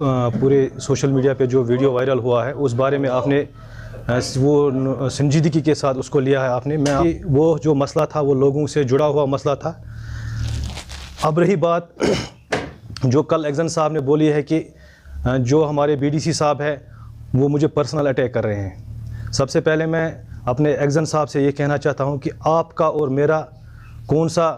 पूरे social media पे जो वीडियो वायरल हुआ है उस बारे में आपने वो संजीदगी के साथ उसको लिया है आपने। वो जो मसला था वो लोगों से जुड़ा हुआ मसला था। अब रही बात जो कल एक्जन साहब ने बोली है कि जो हमारे बीडीसी साहब है वो मुझे पर्सनल अटैक कर रहे हैं। सबसे पहले मैं अपने एक्जन साहब से ये कहना चाहता हूँ कि आपका और मेरा कौन सा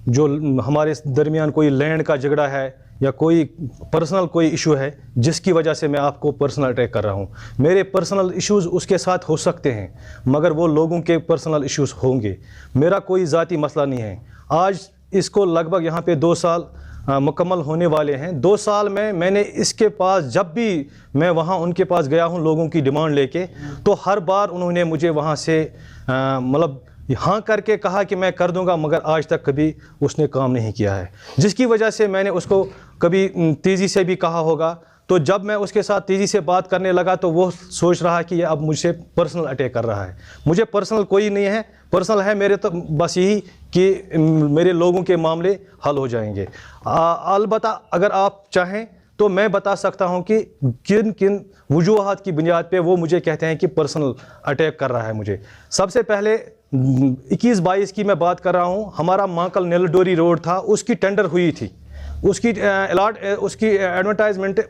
जो हमारे दरमियान कोई लैंड का झगड़ा है या कोई पर्सनल कोई इशू है जिसकी वजह से मैं आपको पर्सनल अटैक कर रहा हूँ। मेरे पर्सनल इश्यूज़ उसके साथ हो सकते हैं मगर वो लोगों के पर्सनल इश्यूज़ होंगे। मेरा कोई ज़ाती मसला नहीं है। आज इसको लगभग यहाँ पे 2 साल मुकम्मल होने वाले हैं। 2 साल में मैंने इसके पास जब भी मैं वहाँ उनके पास गया हूँ लोगों की डिमांड लेके, तो हर बार उन्होंने मुझे वहाँ से मतलब हाँ करके कहा कि मैं कर दूंगा, मगर आज तक कभी उसने काम नहीं किया है, जिसकी वजह से मैंने उसको कभी तेज़ी से भी कहा होगा। तो जब मैं उसके साथ तेज़ी से बात करने लगा तो वो सोच रहा कि ये अब मुझसे पर्सनल अटैक कर रहा है। मुझे पर्सनल कोई नहीं है, पर्सनल है मेरे तो बस यही कि मेरे लोगों के मामले हल हो जाएंगे। अलबत्ता अगर आप चाहें तो मैं बता सकता हूं कि किन किन वजूहात की बुनियाद पे वो मुझे कहते हैं कि पर्सनल अटैक कर रहा है मुझे। सबसे पहले 21-22 की मैं बात कर रहा हूं। हमारा माकल नीलडोरी रोड था, उसकी टेंडर हुई थी, उसकी एडवर्टाइजमेंट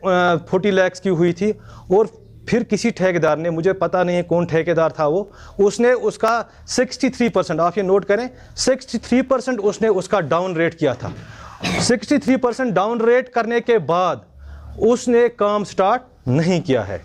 40 लाख की हुई थी। और फिर किसी ठेकेदार ने, मुझे पता नहीं है कौन ठेकेदार था वो, उसने उसका 63%, आप ये नोट करें, 63% उसने उसका डाउन रेट किया था। 63% डाउन रेट करने के बाद उसने काम स्टार्ट नहीं किया है।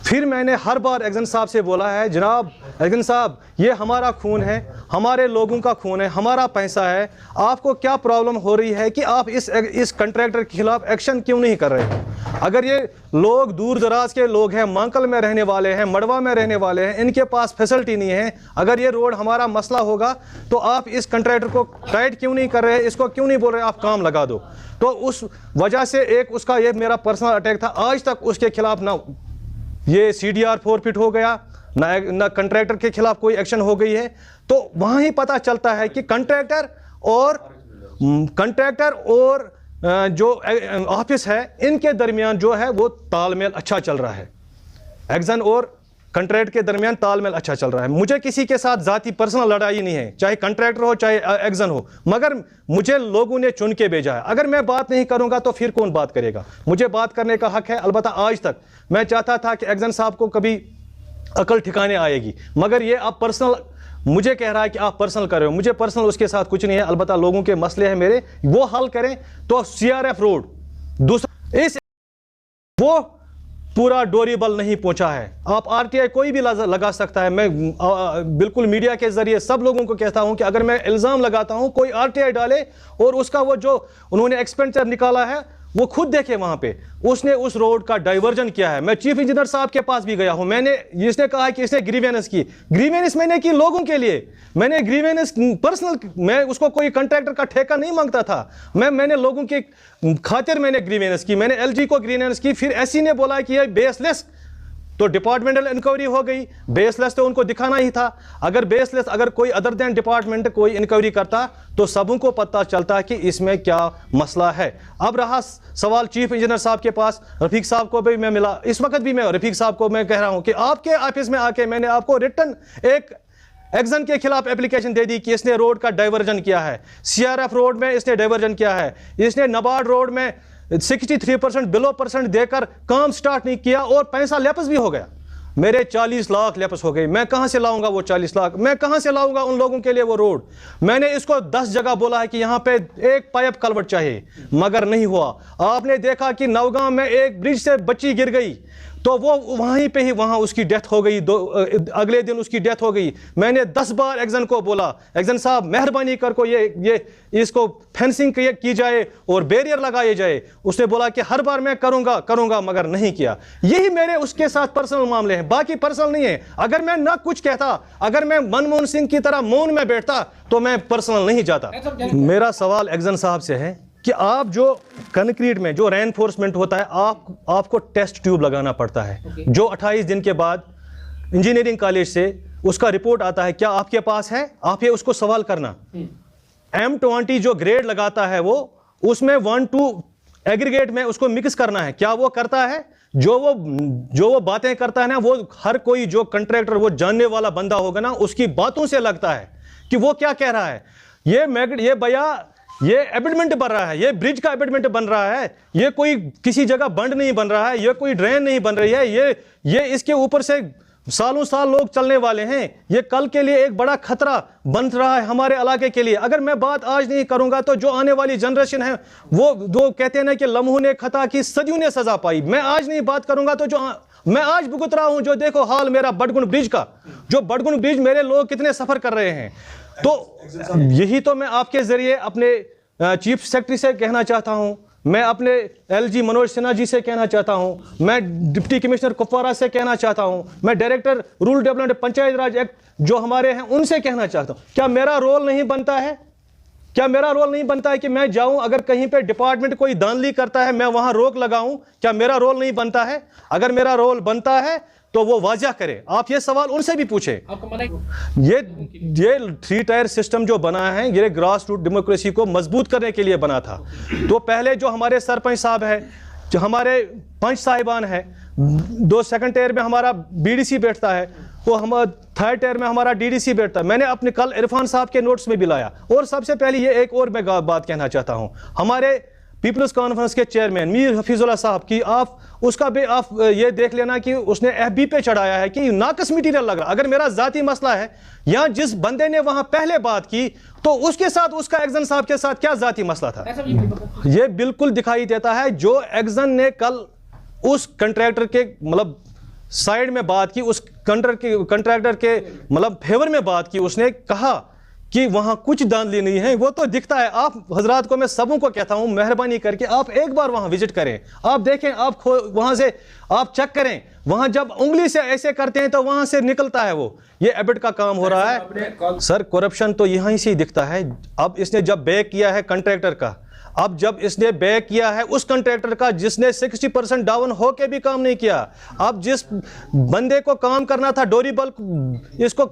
फिर मैंने हर बार एक्जन साहब से बोला है, जनाब एक्जन साहब ये हमारा खून है, हमारे लोगों का खून है, हमारा पैसा है, आपको क्या प्रॉब्लम हो रही है कि आप इस कंट्रैक्टर के खिलाफ एक्शन क्यों नहीं कर रहे हो? अगर ये लोग दूर दराज के लोग हैं, मांकल में रहने वाले हैं, मड़वा में रहने वाले हैं, इनके पास फैसिलिटी नहीं है, अगर ये रोड हमारा मसला होगा तो आप इस कंट्रैक्टर को टाइट क्यों नहीं कर रहे, इसको क्यों नहीं बोल रहे आप काम लगा दो? तो उस वजह से एक उसका ये मेरा पर्सनल अटैक था। आज तक उसके खिलाफ ना ये CDR फॉरफिट हो गया, ना कंट्रैक्टर के खिलाफ कोई एक्शन हो गई है। तो वहां ही पता चलता है कि कंट्रैक्टर और जो ऑफिस है इनके दरमियान जो है वो तालमेल अच्छा चल रहा है। एक्जन और कंट्रैक्ट के दरमियान तालमेल अच्छा चल रहा है। मुझे किसी के साथ जाती पर्सनल लड़ाई नहीं है, चाहे कंट्रैक्टर हो चाहे एक्जन हो, मगर मुझे लोगों ने चुन के भेजा है। अगर मैं बात नहीं करूंगा तो फिर कौन बात करेगा? मुझे बात करने का हक है। अलबत्ता आज तक मैं चाहता था कि एक्जन साहब को कभी अकल ठिकाने आएगी, मगर ये आप पर्सनल मुझे कह रहा है कि आप पर्सनल कर रहे हो। मुझे पर्सनल उसके साथ कुछ नहीं है। अलबत्ता लोगों के मसले हैं मेरे, वो हल करें। तो CRF रोड दूसरा इस वो पूरा डोरीबल नहीं पहुंचा है। आप RTI कोई भी लगा सकता है। मैं बिल्कुल मीडिया के जरिए सब लोगों को कहता हूं कि अगर मैं इल्जाम लगाता हूं, कोई RTI डाले और उसका वो जो उन्होंने एक्सपेंडिचर निकाला है वो खुद देखे। वहां पे उसने उस रोड का डाइवर्जन किया है। मैं चीफ इंजीनियर साहब के पास भी गया हूं। इसने कहा कि इसने ग्रीवेंस की। ग्रीवेंस मैंने की लोगों के लिए, मैंने ग्रीवेंस पर्सनल, मैं उसको कोई कंट्रैक्टर का ठेका नहीं मांगता था। मैंने लोगों की खातिर मैंने ग्रीवेंस की। मैंने LG को ग्रीवेंस की। फिर SC ने बोला कि ये बेसलेस, तो डिपार्टमेंटल इंक्वायरी हो गई। बेसलेस तो उनको दिखाना ही था। अगर बेसलेस, अगर कोई अदर देन डिपार्टमेंट कोई इंक्वायरी करता तो सबों को पता चलता कि इसमें क्या मसला है। अब रहा सवाल चीफ इंजीनियर साहब के पास, रफीक साहब को भी मैं मिला। इस वक्त भी मैं रफीक साहब को मैं कह रहा हूं कि आपके ऑफिस में आके मैंने आपको रिटर्न एक एक्जन के खिलाफ एप्लीकेशन दे दी कि इसने रोड का डाइवर्जन किया है। CRF रोड में इसने डाइवर्जन किया है। इसने नबार्ड रोड में 63% बिलो परसेंट देकर काम स्टार्ट नहीं किया और पैसा लैप्स भी हो गया। मेरे 40 लाख लैप्स हो गए। मैं कहां से लाऊंगा वो 40 लाख? मैं कहां से लाऊंगा उन लोगों के लिए वो रोड? मैंने इसको 10 जगह बोला है कि यहां पे एक पाइप कलवर्ट चाहिए, मगर नहीं हुआ। आपने देखा कि नौगांव में एक ब्रिज से बच्ची गिर गई तो वो वहीं पे ही वहां उसकी डेथ हो गई। अगले दिन उसकी डेथ हो गई। मैंने 10 बार एक्जन को बोला, एक्जन साहब मेहरबानी कर को ये इसको फेंसिंग की जाए और बैरियर लगाए जाए। उसने बोला कि हर बार मैं करूंगा, मगर नहीं किया। यही मेरे उसके साथ पर्सनल मामले हैं, बाकी पर्सनल नहीं है। अगर मैं ना कुछ कहता, अगर मैं मनमोहन सिंह की तरह मौन में बैठता तो मैं पर्सनल नहीं जाता। मेरा सवाल एक्जन साहब से है कि आप जो कंक्रीट में जो रेनफोर्समेंट होता है, आपको टेस्ट ट्यूब लगाना पड़ता है, जो 28 दिन के बाद इंजीनियरिंग कॉलेज से उसका रिपोर्ट आता है। क्या आपके पास है? आप ये उसको सवाल करना। M20 जो ग्रेड लगाता है वो, उसमें 1 to एग्रीगेट में उसको मिक्स करना है। क्या वो करता है? जो वो बातें करता है ना, वो हर कोई जो कंट्रैक्टर वो जानने वाला बंदा होगा ना, उसकी बातों से लगता है कि वो क्या कह रहा है। ये भैया ये एबेटमेंट बन रहा है, ये ब्रिज का एबेटमेंट बन रहा है, ये कोई किसी जगह बंड नहीं बन रहा है, ये कोई ड्रेन नहीं बन रही है, ये इसके ऊपर से सालों साल लोग चलने वाले हैं, ये कल के लिए एक बड़ा खतरा बन रहा है हमारे इलाके के लिए। अगर मैं बात आज नहीं करूंगा तो जो आने वाली जनरेशन है वो कहते हैं ना कि लम्हों ने खता की सदियों ने सजा पाई। मैं आज नहीं बात करूंगा तो जो मैं आज भुगत रहा हूं, जो देखो हाल मेरा बडगुन ब्रिज का, जो बडगुन ब्रिज मेरे लोग कितने सफर कर रहे हैं। तो यही तो मैं आपके जरिए अपने चीफ सेक्रेटरी से कहना चाहता हूं, मैं अपने एलजी मनोज सिन्हा जी से कहना चाहता हूं, मैं डिप्टी कमिश्नर कुपवारा से कहना चाहता हूं, मैं डायरेक्टर रूरल डेवलपमेंट पंचायत राज एक्ट जो हमारे हैं उनसे कहना चाहता हूं। क्या मेरा रोल नहीं बनता है? क्या मेरा रोल नहीं बनता है कि मैं जाऊं, अगर कहीं पे डिपार्टमेंट कोई धांधली करता है मैं वहां रोक लगाऊं? क्या मेरा रोल नहीं बनता है? अगर मेरा रोल बनता है तो वो वाजिया करे। आप ये सवाल उनसे भी पूछे। ये 3 टायर सिस्टम जो बना है, ये ग्रास रूट डेमोक्रेसी को मजबूत करने के लिए बना था। तो पहले जो हमारे सरपंच साहब है, जो हमारे पंच साहिबान है, 2 सेकंड टायर में हमारा बीडीसी बैठता है, वो हम 3rd टायर में हमारा डीडीसी बैठता है। मैंने अपने कल इरफान साहब के नोट्स में भी लाया। और सबसे पहले ये एक और मैं बात कहना चाहता हूँ, हमारे पीपल्स कॉन्फ्रेंस के चेयरमैन मीर हफीजुल्लाह साहब की आप उसका भी आप ये देख लेना कि उसने एफबी पे चढ़ाया है कि नाकस मटीरियल लग रहा। अगर मेरा जाती मसला है या जिस बंदे ने वहां पहले बात की तो उसके साथ, उसका एक्जन साहब के साथ क्या जाती मसला था, ये बिल्कुल दिखाई देता है। जो एक्जन ने कल उस कंट्रैक्टर के मतलब साइड में बात की, उस कंट्रैक्टर के मतलब फेवर में बात की, उसने कहा कि वहां कुछ धांधली नहीं है, वो तो दिखता है। आप हजरात को मैं सबों को कहता हूं, मेहरबानी करके आप एक बार वहां विजिट करें, आप देखें, आप वहां से आप चेक करें। वहां जब उंगली से ऐसे करते हैं तो वहां से निकलता है वो ये एबिट का काम हो रहा है। सर करप्शन तो यहीं से ही दिखता है। अब इसने जब बैक किया है कंट्रैक्टर का, अब जब इसने बैक किया है उस कंट्रैक्टर का जिसने 60% डाउन होके भी काम नहीं किया, अब जिस बंदे को काम करना था डोरीबल इसको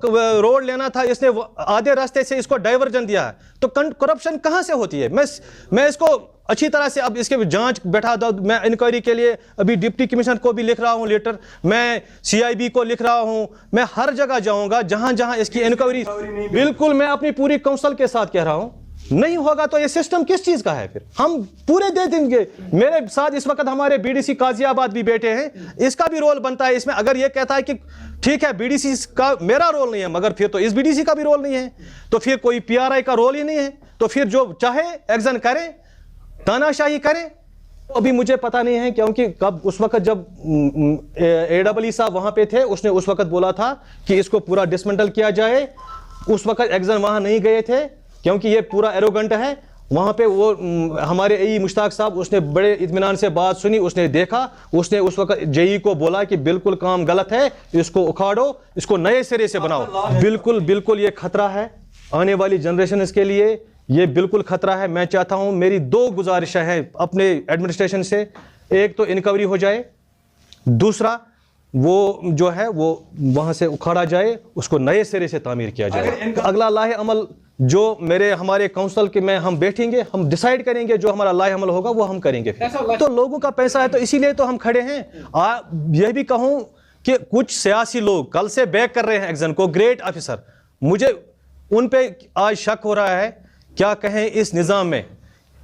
रोड लेना था, इसने आधे रास्ते से इसको डाइवर्जन दिया है। तो करप्शन कहां से होती है? मैं इसको अच्छी तरह से अब इसके जांच बैठा दो। मैं इंक्वायरी के लिए अभी डिप्टी कमिश्नर को भी लिख रहा हूं लेटर, मैं सीआईबी को लिख रहा हूं, मैं हर जगह जाऊंगा जहां जहां इसकी इंक्वायरी। बिल्कुल मैं अपनी पूरी काउंसिल के साथ कह रहा हूं, नहीं होगा तो ये सिस्टम किस चीज का है? फिर हम पूरे दे देंगे। मेरे साथ इस वक्त हमारे बीडीसी काजियाबाद भी बैठे हैं, इसका भी रोल बनता है इसमें। अगर ये कहता है कि ठीक है बीडीसी का मेरा रोल नहीं है, मगर फिर तो इस बीडीसी का भी रोल नहीं है, तो फिर कोई पीआरआई का रोल ही नहीं है, तो फिर जो चाहे एक्शन करे, तानाशाही करे। अभी मुझे पता नहीं है क्योंकि कब उस वक्त जब AEE साहब वहां पे थे, उसने उस वक्त बोला था कि इसको पूरा डिसमेंटल किया जाए। उस वक्त एक्शन वहां नहीं गए थे क्योंकि ये पूरा एरोगेंट है। वहां पे वो हमारे AE मुश्ताक साहब, उसने बड़े इत्मीनान से बात सुनी, उसने देखा, उसने उस वक्त JE को बोला कि बिल्कुल काम गलत है, इसको उखाड़ो, इसको नए सिरे से बनाओ। बिल्कुल बिल्कुल ये खतरा है आने वाली जनरेशन के लिए, ये बिल्कुल खतरा है। मैं चाहता हूं, मेरी 2 गुजारिशें हैं अपने एडमिनिस्ट्रेशन से। एक तो इंक्वायरी हो जाए, दूसरा वो जो है वो वहां से उखाड़ा जाए, उसको नए सिरे से तामीर किया जाए। अगला लाहे अमल जो हमारे काउंसिल के में हम बैठेंगे, हम डिसाइड करेंगे, जो हमारा लाहे अमल होगा वो हम करेंगे। तो लोगों का पैसा है तो इसीलिए तो हम खड़े हैं। यह भी कहूं कि कुछ सियासी लोग कल से बैक कर रहे हैं एक्शन को, ग्रेड ऑफिसर, मुझे उन पे आज शक हो रहा है। क्या कहें इस निज़ाम में,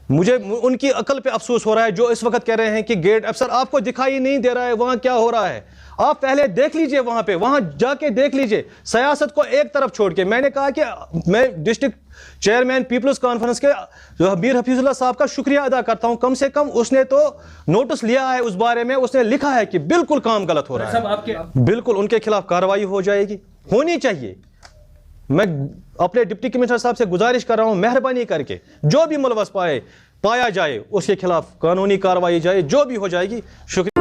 मुझे उनकी अकल पे अफसोस हो रहा है जो इस वक्त कह रहे हैं कि गेट अफसर आपको दिखाई नहीं दे रहा है वहां क्या हो रहा है। आप पहले देख लीजिए, वहां जाके देख लीजिए, सियासत को एक तरफ छोड़ के। मैंने कहा कि मैं डिस्ट्रिक्ट चेयरमैन पीपल्स कॉन्फ्रेंस के मीर हफीजुल्लाह साहब का शुक्रिया अदा करता हूं। कम से कम उसने तो नोटिस लिया है उस बारे में, उसने लिखा है कि बिल्कुल काम गलत हो रहा है, बिल्कुल उनके खिलाफ कार्रवाई हो जाएगी, होनी चाहिए। मैं अपने डिप्टी कमिश्नर साहब से गुजारिश कर रहा हूं, मेहरबानी करके जो भी मुलवस पाया जाए उसके खिलाफ कानूनी कार्रवाई जाए, जो भी हो जाएगी। शुक्रिया।